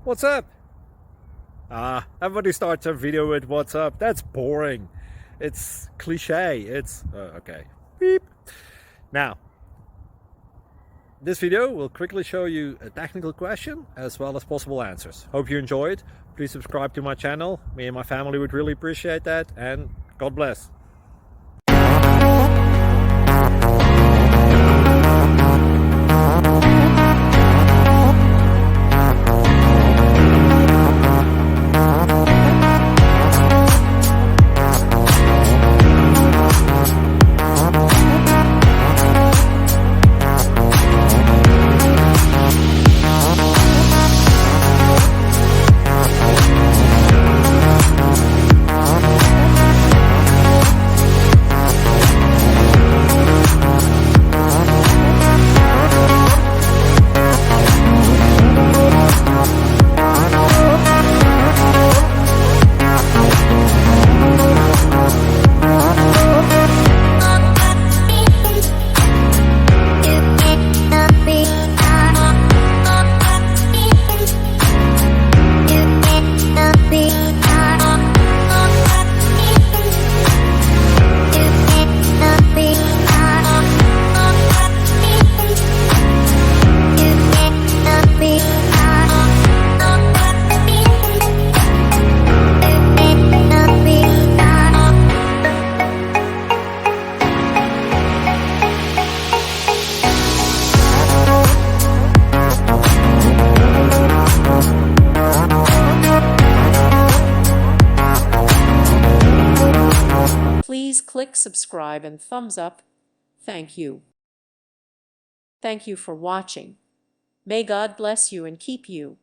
What's up? Everybody starts a video with what's up. That's boring. It's cliche. It's okay. Beep. Now, this video will quickly show you a technical question as well as possible answers. Hope you enjoyed. Please subscribe to my channel. Me and my family would really appreciate that, and God bless. Please click subscribe and thumbs up. Thank you. Thank you for watching. May God bless you and keep you.